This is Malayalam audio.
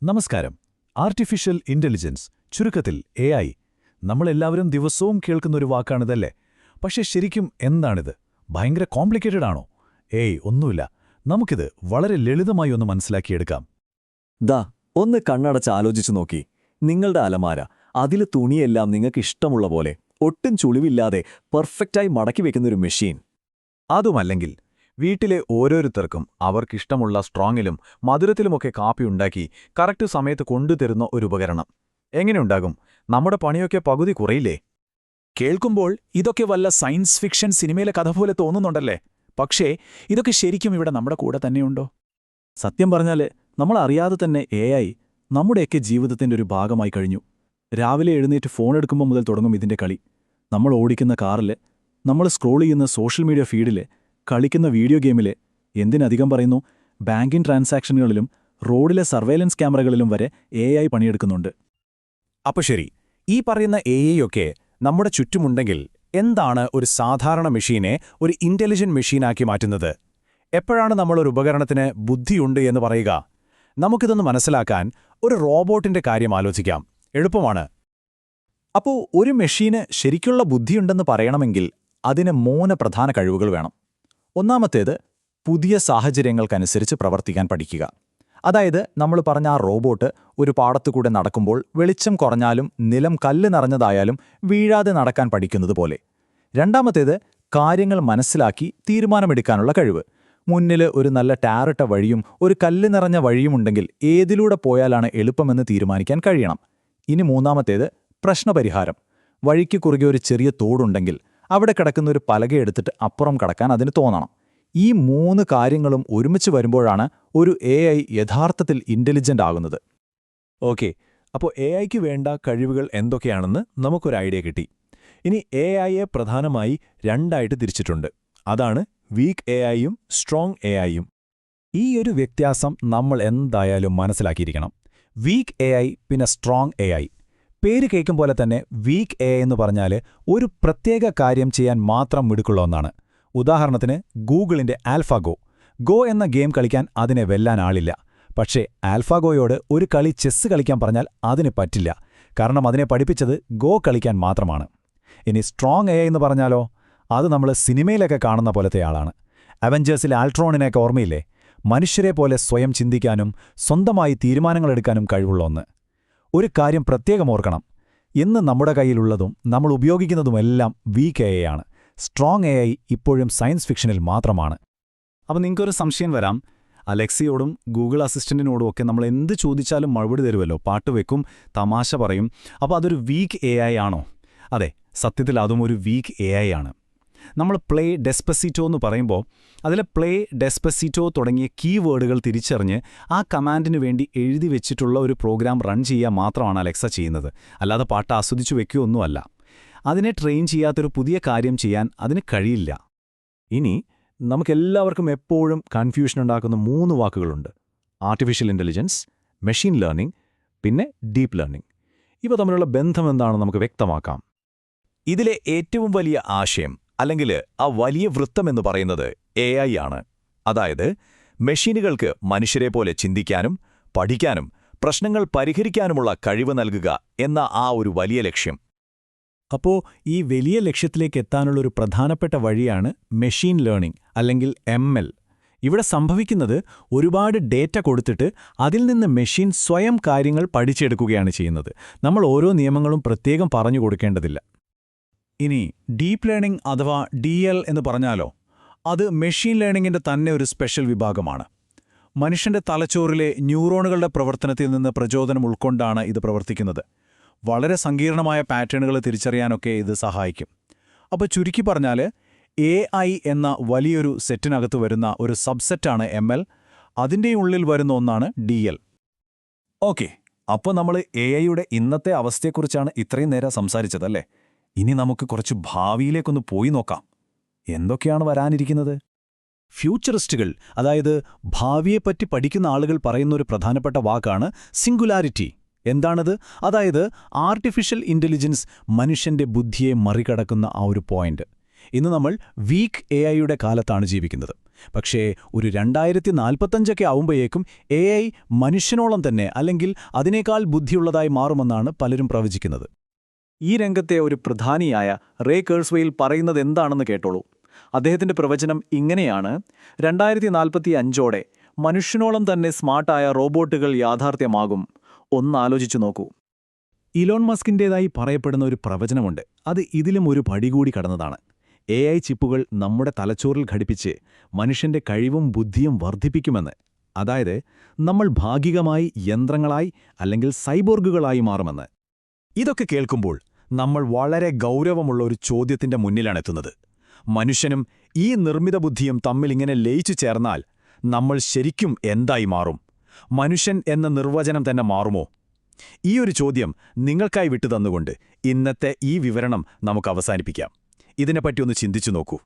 നമസ്കാരം. ആർട്ടിഫിഷ്യൽ ഇന്റലിജൻസ്, ചുരുക്കത്തിൽ AI. നമ്മളെല്ലാവരും ദിവസവും കേൾക്കുന്നൊരു വാക്കാണിതല്ലേ? പക്ഷേ ശരിക്കും എന്താണിത്? ഭയങ്കര കോംപ്ലിക്കേറ്റഡ് ആണോ? ഒന്നുമില്ല. നമുക്കിത് വളരെ ലളിതമായി ഒന്ന് മനസ്സിലാക്കിയെടുക്കാം. ദാ ഒന്ന് കണ്ണടച്ച് ആലോചിച്ചു നോക്കി. നിങ്ങളുടെ അലമാര, അതിലെ തുണിയെല്ലാം നിങ്ങൾക്ക് ഇഷ്ടമുള്ള പോലെ ഒട്ടും ചുളിവില്ലാതെ പെർഫെക്റ്റായി മടക്കി വെക്കുന്നൊരു മെഷീൻ. അതുമല്ലെങ്കിൽ വീട്ടിലെ ഓരോരുത്തർക്കും അവർക്കിഷ്ടമുള്ള സ്ട്രോങ്ങിലും മധുരത്തിലുമൊക്കെ കാപ്പി ഉണ്ടാക്കി കറക്റ്റ് സമയത്ത് കൊണ്ടുതരുന്ന ഒരു ഉപകരണം. എങ്ങനെയുണ്ടാകും? നമ്മുടെ പണിയൊക്കെ പകുതി കുറയില്ലേ? കേൾക്കുമ്പോൾ ഇതൊക്കെ വല്ല സയൻസ് ഫിക്ഷൻ സിനിമയിലെ കഥ പോലെ തോന്നുന്നുണ്ടല്ലേ? പക്ഷേ ഇതൊക്കെ ശരിക്കും ഇവിടെ നമ്മുടെ കൂടെ തന്നെയുണ്ടോ? സത്യം പറഞ്ഞാൽ നമ്മൾ അറിയാതെ തന്നെ AI നമ്മുടെയൊക്കെ ജീവിതത്തിൻ്റെ ഒരു ഭാഗമായി കഴിഞ്ഞു. രാവിലെ എഴുന്നേറ്റ് ഫോൺ എടുക്കുമ്പോൾ മുതൽ തുടങ്ങും ഇതിൻ്റെ കളി. നമ്മൾ ഓടിക്കുന്ന കാറിൽ, നമ്മൾ സ്ക്രോൾ ചെയ്യുന്ന സോഷ്യൽ മീഡിയ ഫീഡിൽ, കളിക്കുന്ന വീഡിയോ ഗെയിമിൽ, എന്തിനധികം പറയുന്നു, ബാങ്കിങ് ട്രാൻസാക്ഷനുകളിലും റോഡിലെ സർവൈലൻസ് ക്യാമറകളിലും വരെ AI പണിയെടുക്കുന്നുണ്ട്. അപ്പോൾ ശരി, ഈ പറയുന്ന AI നമ്മുടെ ചുറ്റുമുണ്ടെങ്കിൽ എന്താണ് ഒരു സാധാരണ മെഷീനെ ഒരു ഇന്റലിജന്റ് മെഷീനാക്കി മാറ്റുന്നത്? എപ്പോഴാണ് നമ്മളൊരു ഉപകരണത്തിന് ബുദ്ധിയുണ്ട് എന്ന് പറയുക? നമുക്കിതൊന്ന് മനസ്സിലാക്കാൻ ഒരു റോബോട്ടിന്റെ കാര്യം ആലോചിക്കാം. എളുപ്പമാണ്. അപ്പോൾ ഒരു മെഷീന് ശരിക്കുള്ള ബുദ്ധിയുണ്ടെന്ന് പറയണമെങ്കിൽ അതിന് 3 പ്രധാന കഴിവുകൾ വേണം. ഒന്നാമത്തേത്, പുതിയ സാഹചര്യങ്ങൾക്കനുസരിച്ച് പ്രവർത്തിക്കാൻ പഠിക്കുക. അതായത് നമ്മൾ പറഞ്ഞ ആ റോബോട്ട് ഒരു പാടത്തുകൂടെ നടക്കുമ്പോൾ വെളിച്ചം കുറഞ്ഞാലും നിലം കല്ല് നിറഞ്ഞതായാലും വീഴാതെ നടക്കാൻ പഠിക്കുന്നത് പോലെ. രണ്ടാമത്തേത്, കാര്യങ്ങൾ മനസ്സിലാക്കി തീരുമാനമെടുക്കാനുള്ള കഴിവ്. മുന്നിൽ ഒരു നല്ല ടാറിട്ട വഴിയും ഒരു കല്ല് നിറഞ്ഞ വഴിയുമുണ്ടെങ്കിൽ ഏതിലൂടെ പോയാലാണ് എളുപ്പമെന്ന് തീരുമാനിക്കാൻ കഴിയണം. ഇനി മൂന്നാമത്തേത്, പ്രശ്നപരിഹാരം. വഴിക്ക് കുറുകെ ഒരു ചെറിയ തോടുണ്ടെങ്കിൽ അവിടെ കിടക്കുന്ന ഒരു പലകയെടുത്തിട്ട് അപ്പുറം കടക്കാൻ അതിന് തോന്നണം. ഈ 3 കാര്യങ്ങളും ഒരുമിച്ച് വരുമ്പോഴാണ് ഒരു AI യഥാർത്ഥത്തിൽ ഇന്റലിജന്റ് ആകുന്നത്. ഓക്കെ, അപ്പോൾ AIക്ക് വേണ്ട കഴിവുകൾ എന്തൊക്കെയാണെന്ന് നമുക്കൊരു ഐഡിയ കിട്ടി. ഇനി AIയെ പ്രധാനമായി 2ആയിട്ട് തിരിച്ചിട്ടുണ്ട്. അതാണ് വീക്ക് AIയും സ്ട്രോങ് AIയും. ഈ ഒരു വ്യത്യാസം നമ്മൾ എന്തായാലും മനസ്സിലാക്കിയിരിക്കണം. വീക്ക് AI പിന്നെ സ്ട്രോങ് AI. പേര് കേൾക്കും പോലെ തന്നെ വീക്ക് AI എന്ന് പറഞ്ഞാൽ ഒരു പ്രത്യേക കാര്യം ചെയ്യാൻ മാത്രം മിടുക്കുള്ള ഒന്നാണ്. ഉദാഹരണത്തിന് ഗൂഗിളിന്റെ ആൽഫാഗോ. ഗോ എന്ന ഗെയിം കളിക്കാൻ അതിനെ വെല്ലാൻ ആളില്ല. പക്ഷേ ആൽഫാഗോയോട് ഒരു കളി ചെസ്സ് കളിക്കാൻ പറഞ്ഞാൽ അതിന് പറ്റില്ല. കാരണം അതിനെ പഠിപ്പിച്ചത് ഗോ കളിക്കാൻ മാത്രമാണ്. ഇനി സ്ട്രോങ് AI എന്ന് പറഞ്ഞാലോ, അത് നമ്മൾ സിനിമയിലൊക്കെ കാണുന്ന പോലത്തെ ആളാണ്. അവഞ്ചേഴ്സിലെ ആൾട്രോണിനെയൊക്കെ ഓർമ്മയില്ലേ? മനുഷ്യരെ പോലെ സ്വയം ചിന്തിക്കാനും സ്വന്തമായി തീരുമാനങ്ങളെടുക്കാനും കഴിവുള്ള ഒന്ന്. ഒരു കാര്യം പ്രത്യേകം ഓർക്കണം, ഇന്ന് നമ്മുടെ കയ്യിലുള്ളതും നമ്മൾ ഉപയോഗിക്കുന്നതുമെല്ലാം വീക്ക് AI ആണ്. സ്ട്രോങ് AI ഇപ്പോഴും സയൻസ് ഫിക്ഷനിൽ മാത്രമാണ്. അപ്പോൾ നിങ്ങൾക്കൊരു സംശയം വരാം, അലക്സയോടും ഗൂഗിൾ അസിസ്റ്റന്റിനോടും ഒക്കെ നമ്മൾ എന്ത് ചോദിച്ചാലും മറുപടി തരുമല്ലോ, പാട്ട് വെക്കും, തമാശ പറയും. അപ്പോൾ അതൊരു വീക്ക് AI ആണോ? അതെ, സത്യത്തിൽ അതും ഒരു വീക്ക് AI ആണ്. നമ്മൾ പ്ലേ ഡെസ്പെസിറ്റോ എന്ന് പറയുമ്പോൾ അതിലെ പ്ലേ ഡെസ്പെസിറ്റോ തുടങ്ങിയ കീവേഡുകൾ തിരിച്ചറിഞ്ഞ് ആ കമാൻഡിന് വേണ്ടി എഴുതി വെച്ചിട്ടുള്ള ഒരു പ്രോഗ്രാം റൺ ചെയ്യുക മാത്രമാണ് അലക്സ ചെയ്യുന്നത്. അല്ലാതെ പാട്ട് ആസ്വദിച്ചു വെക്കുകയൊന്നുമല്ല. അതിനെ ട്രെയിൻ ചെയ്യാത്തൊരു പുതിയ കാര്യം ചെയ്യാൻ അതിന് കഴിയില്ല. ഇനി നമുക്കെല്ലാവർക്കും എപ്പോഴും കൺഫ്യൂഷൻ ഉണ്ടാക്കുന്ന 3 വാക്കുകളുണ്ട്: ആർട്ടിഫിഷ്യൽ ഇന്റലിജൻസ്, മെഷീൻ ലേണിംഗ്, പിന്നെ ഡീപ്പ് ലേണിംഗ്. ഇവ തമ്മിലുള്ള ബന്ധം എന്താണെന്ന് നമുക്ക് വ്യക്തമാക്കാം. ഇതിലെ ഏറ്റവും വലിയ ആശയം, അല്ലെങ്കിൽ ആ വലിയ വൃത്തമെന്ന് പറയുന്നത് AI ആണ്. അതായത് മെഷീനുകൾക്ക് മനുഷ്യരെ പോലെ ചിന്തിക്കാനും പഠിക്കാനും പ്രശ്നങ്ങൾ പരിഹരിക്കാനുമുള്ള കഴിവ് നൽകുക എന്ന ആ ഒരു വലിയ ലക്ഷ്യം. അപ്പോൾ ഈ വലിയ ലക്ഷ്യത്തിലേക്ക് എത്താനുള്ളൊരു പ്രധാനപ്പെട്ട വഴിയാണ് മെഷീൻ ലേണിംഗ് അല്ലെങ്കിൽ ML. ഇവിടെ സംഭവിക്കുന്നത്, ഒരുപാട് ഡേറ്റ കൊടുത്തിട്ട് അതിൽ നിന്ന് മെഷീൻ സ്വയം കാര്യങ്ങൾ പഠിച്ചെടുക്കുകയാണ് ചെയ്യുന്നത്. നമ്മൾ ഓരോ നിയമങ്ങളും പ്രത്യേകം പറഞ്ഞു കൊടുക്കേണ്ടതില്ല. ഇനി ഡീപ്പ് ലേണിംഗ് അഥവാ DL എന്ന് പറഞ്ഞാലോ, അത് മെഷീൻ ലേണിംഗിൻ്റെ തന്നെ ഒരു സ്പെഷ്യൽ വിഭാഗമാണ്. മനുഷ്യന്റെ തലച്ചോറിലെ ന്യൂറോണുകളുടെ പ്രവർത്തനത്തിൽ നിന്ന് പ്രചോദനം ഉൾക്കൊണ്ടാണ് ഇത് പ്രവർത്തിക്കുന്നത്. വളരെ സങ്കീർണമായ പാറ്റേണുകൾ തിരിച്ചറിയാനൊക്കെ ഇത് സഹായിക്കും. അപ്പോൾ ചുരുക്കി പറഞ്ഞാൽ AI എന്ന വലിയൊരു സെറ്റിനകത്ത് വരുന്ന ഒരു സബ്സെറ്റാണ് ML. അതിൻ്റെ ഉള്ളിൽ വരുന്ന ഒന്നാണ് DL. ഓക്കെ, അപ്പോൾ നമ്മൾ AIയുടെ ഇന്നത്തെ അവസ്ഥയെക്കുറിച്ചാണ് ഇത്രയും നേരം സംസാരിച്ചതല്ലേ? ഇനി നമുക്ക് കുറച്ച് ഭാവിയിലേക്കൊന്ന് പോയി നോക്കാം. എന്തൊക്കെയാണ് വരാനിരിക്കുന്നത്? ഫ്യൂച്ചറിസ്റ്റുകൾ, അതായത് ഭാവിയെപ്പറ്റി പഠിക്കുന്ന ആളുകൾ പറയുന്നൊരു പ്രധാനപ്പെട്ട വാക്കാണ് സിംഗുലാരിറ്റി. എന്താണത്? അതായത് ആർട്ടിഫിഷ്യൽ ഇന്റലിജൻസ് മനുഷ്യന്റെ ബുദ്ധിയെ മറികടക്കുന്ന ആ ഒരു പോയിന്റ്. ഇന്ന് നമ്മൾ വീക്ക് AIയുടെ കാലത്താണ് ജീവിക്കുന്നത്. പക്ഷേ ഒരു 2045 ആവുമ്പോഴേക്കും AI മനുഷ്യനോളം തന്നെ അല്ലെങ്കിൽ അതിനേക്കാൾ ബുദ്ധിയുള്ളതായി മാറുമെന്നാണ് പലരും പ്രവചിക്കുന്നത്. ഈ രംഗത്തെ ഒരു പ്രധാനിയായ റേ കേഴ്സ്വെയിൽ പറയുന്നത് എന്താണെന്ന് കേട്ടോളൂ. അദ്ദേഹത്തിന്റെ പ്രവചനം ഇങ്ങനെയാണ്: 2045ഓടെ മനുഷ്യനോളം തന്നെ സ്മാർട്ടായ റോബോട്ടുകൾ യാഥാർത്ഥ്യമാകും. ഒന്നാലോചിച്ചു നോക്കൂ. ഇലോൺ മസ്കിൻ്റേതായി പറയപ്പെടുന്ന ഒരു പ്രവചനമുണ്ട്. അത് ഇതിലും ഒരു പടി കൂടി കടന്നതാണ്. AI ചിപ്പുകൾ നമ്മുടെ തലച്ചോറിൽ ഘടിപ്പിച്ച് മനുഷ്യന്റെ കഴിവും ബുദ്ധിയും വർദ്ധിപ്പിക്കുമെന്ന്. അതായത് നമ്മൾ ഭാഗികമായി യന്ത്രങ്ങളായി അല്ലെങ്കിൽ സൈബോർഗുകളായി മാറുമെന്ന്. ഇതൊക്കെ കേൾക്കുമ്പോൾ നമ്മൾ വളരെ ഗൗരവമുള്ള ഒരു ചോദ്യത്തിന്റെ മുന്നിലാണെത്തുന്നത്. മനുഷ്യനും ഈ നിർമ്മിത ബുദ്ധിയും തമ്മിലിങ്ങനെ ലയിച്ചു ചേർന്നാൽ നമ്മൾ ശരിക്കും എന്തായി മാറും? മനുഷ്യൻ എന്ന നിർവചനം തന്നെ മാറുമോ? ഈ ഒരു ചോദ്യം നിങ്ങൾക്കായി വിട്ടുതന്നുകൊണ്ട് ഇന്നത്തെ ഈ വിവരണം നമുക്ക് അവസാനിപ്പിക്കാം. ഇതിനെപ്പറ്റി ഒന്ന് ചിന്തിച്ചു നോക്കൂ.